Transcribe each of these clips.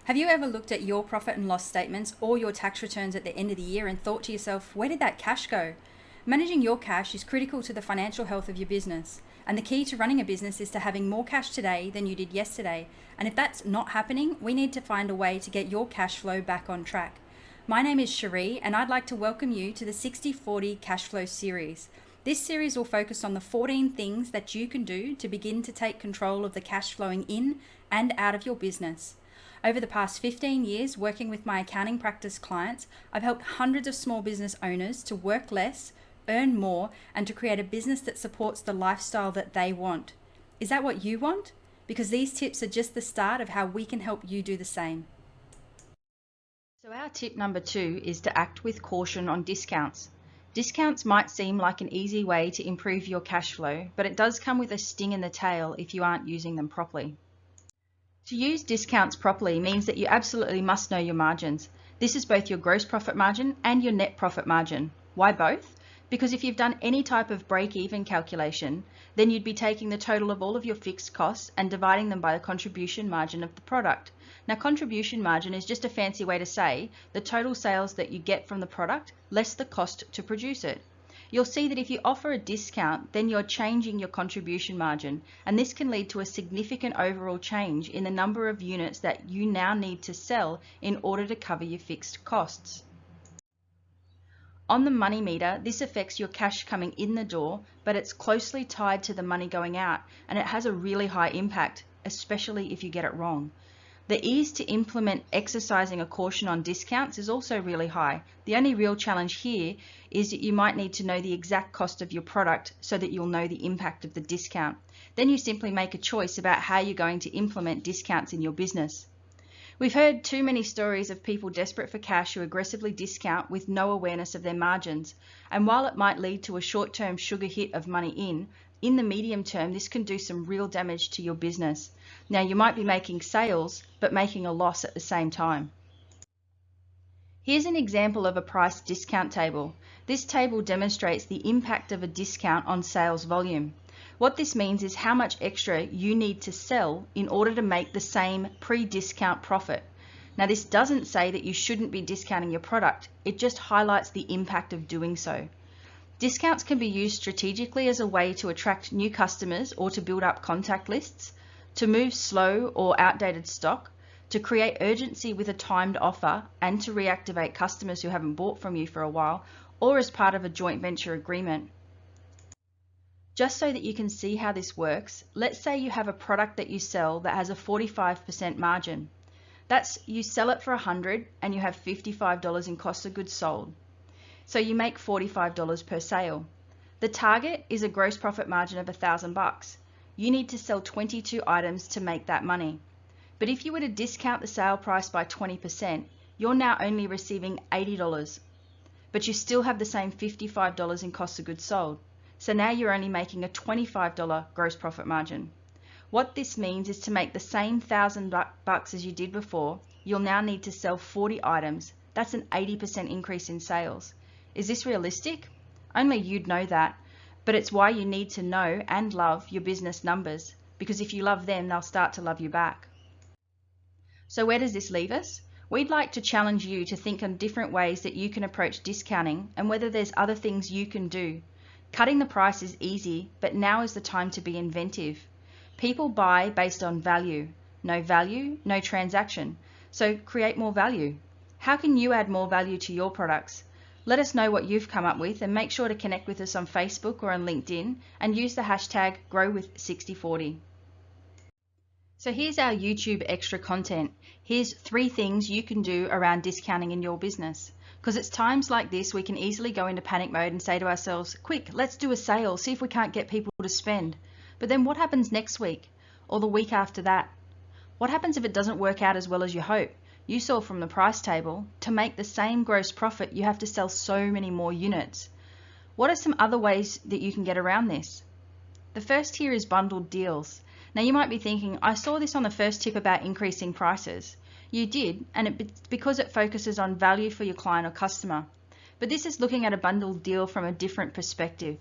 Have you ever looked at your profit and loss statements or your tax returns at the end of the year and thought to yourself, where did that cash go? Managing your cash is critical to the financial health of your business. And the key to running a business is to having more cash today than you did yesterday. And if that's not happening, we need to find a way to get your cash flow back on track. My name is Cherie, and I'd like to welcome you to the 60/40 Cash Flow series. This series will focus on the 14 things that you can do to begin to take control of the cash flowing in and out of your business. Over the past 15 years, working with my accounting practice clients, I've helped hundreds of small business owners to work less, earn more, and to create a business that supports the lifestyle that they want. Is that what you want? Because these tips are just the start of how we can help you do the same. So our tip number 2 is to act with caution on discounts. Discounts might seem like an easy way to improve your cash flow, but it does come with a sting in the tail if you aren't using them properly. To use discounts properly means that you absolutely must know your margins. This is both your gross profit margin and your net profit margin. Why both? Because if you've done any type of break-even calculation, then you'd be taking the total of all of your fixed costs and dividing them by the contribution margin of the product. Now, contribution margin is just a fancy way to say the total sales that you get from the product less the cost to produce it. You'll see that if you offer a discount, then you're changing your contribution margin, and this can lead to a significant overall change in the number of units that you now need to sell in order to cover your fixed costs. On the money meter, this affects your cash coming in the door, but it's closely tied to the money going out, and it has a really high impact, especially if you get it wrong. The ease to implement exercising a caution on discounts is also really high. The only real challenge here is that you might need to know the exact cost of your product so that you'll know the impact of the discount. Then you simply make a choice about how you're going to implement discounts in your business. We've heard too many stories of people desperate for cash who aggressively discount with no awareness of their margins. And while it might lead to a short-term sugar hit of money in the medium term, this can do some real damage to your business. Now, you might be making sales, but making a loss at the same time. Here's an example of a price discount table. This table demonstrates the impact of a discount on sales volume. What this means is how much extra you need to sell in order to make the same pre-discount profit. Now, this doesn't say that you shouldn't be discounting your product. It just highlights the impact of doing so. Discounts can be used strategically as a way to attract new customers or to build up contact lists, to move slow or outdated stock, to create urgency with a timed offer, and to reactivate customers who haven't bought from you for a while, or as part of a joint venture agreement. Just so that you can see how this works, let's say you have a product that you sell that has a 45% margin. That's you sell it for $100 and you have $55 in cost of goods sold. So you make $45 per sale. The target is a gross profit margin of $1,000. You need to sell 22 items to make that money. But if you were to discount the sale price by 20%, you're now only receiving $80, but you still have the same $55 in cost of goods sold. So now you're only making a $25 gross profit margin. What this means is to make the same $1,000 as you did before, you'll now need to sell 40 items. That's an 80% increase in sales. Is this realistic? Only you'd know that, but it's why you need to know and love your business numbers, because if you love them, they'll start to love you back. So where does this leave us? We'd like to challenge you to think on different ways that you can approach discounting and whether there's other things you can do. Cutting the price is easy, but now is the time to be inventive. People buy based on value. No value, no transaction. So create more value. How can you add more value to your products? Let us know what you've come up with and make sure to connect with us on Facebook or on LinkedIn and use the hashtag GrowWith6040. So here's our YouTube extra content. Here's 3 things you can do around discounting in your business. Because it's times like this we can easily go into panic mode and say to ourselves, quick, let's do a sale, see if we can't get people to spend. But then what happens next week or the week after that? What happens if it doesn't work out as well as you hope? You saw from the price table, to make the same gross profit, you have to sell so many more units. What are some other ways that you can get around this? The first here is bundled deals. Now you might be thinking, I saw this on the first tip about increasing prices. You did, and it's because it focuses on value for your client or customer. But this is looking at a bundled deal from a different perspective.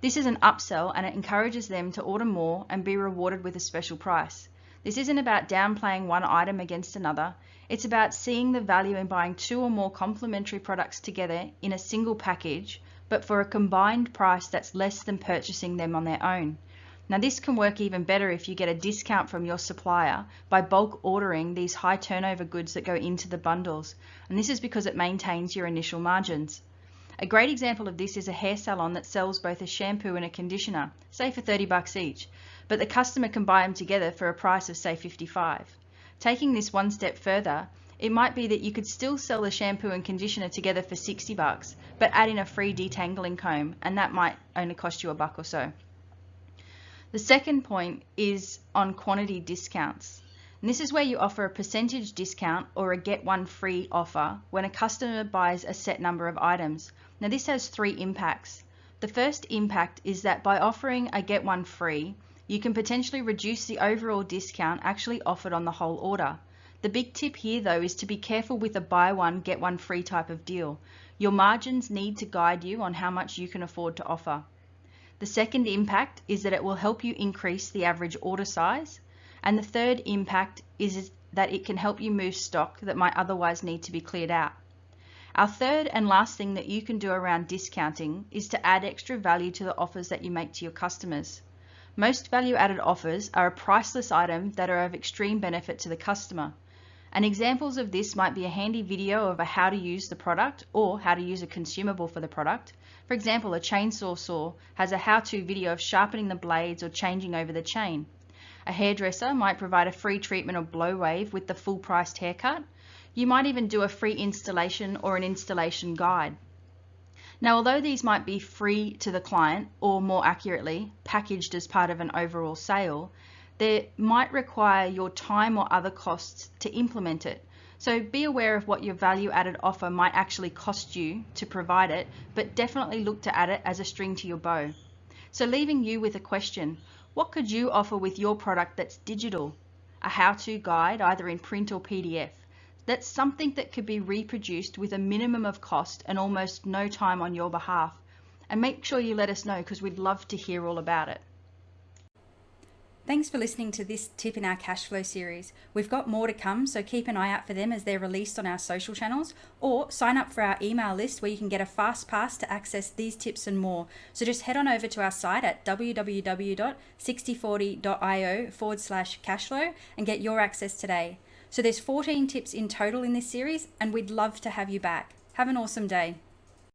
This is an upsell and it encourages them to order more and be rewarded with a special price. This isn't about downplaying one item against another. It's about seeing the value in buying 2 or more complementary products together in a single package, but for a combined price that's less than purchasing them on their own. Now this can work even better if you get a discount from your supplier by bulk ordering these high turnover goods that go into the bundles, and this is because it maintains your initial margins. A great example of this is a hair salon that sells both a shampoo and a conditioner, say for $30 each, but the customer can buy them together for a price of say $55. Taking this one step further, it might be that you could still sell the shampoo and conditioner together for $60, but add in a free detangling comb, and that might only cost you $1 or so. The second point is on quantity discounts. And this is where you offer a percentage discount or a get one free offer when a customer buys a set number of items. Now this has 3 impacts. The first impact is that by offering a get one free, you can potentially reduce the overall discount actually offered on the whole order. The big tip here though is to be careful with a buy one get one free type of deal. Your margins need to guide you on how much you can afford to offer. The second impact is that it will help you increase the average order size. And the third impact is that it can help you move stock that might otherwise need to be cleared out. Our third and last thing that you can do around discounting is to add extra value to the offers that you make to your customers. Most value-added offers are a priceless item that are of extreme benefit to the customer. And examples of this might be a handy video of how to use the product or how to use a consumable for the product. For example, a chainsaw saw has a how-to video of sharpening the blades or changing over the chain. A hairdresser might provide a free treatment or blow wave with the full-priced haircut. You might even do a free installation or an installation guide. Now, although these might be free to the client, or more accurately, packaged as part of an overall sale, they might require your time or other costs to implement it. So be aware of what your value-added offer might actually cost you to provide it, but definitely look to add it as a string to your bow. So leaving you with a question, what could you offer with your product that's digital? A how-to guide, either in print or PDF. That's something that could be reproduced with a minimum of cost and almost no time on your behalf. And make sure you let us know because we'd love to hear all about it. Thanks for listening to this tip in our cash flow series. We've got more to come, so keep an eye out for them as they're released on our social channels, or sign up for our email list where you can get a fast pass to access these tips and more. So just head on over to our site at www.6040.io/cashflow and get your access today. So there's 14 tips in total in this series, and we'd love to have you back. Have an awesome day.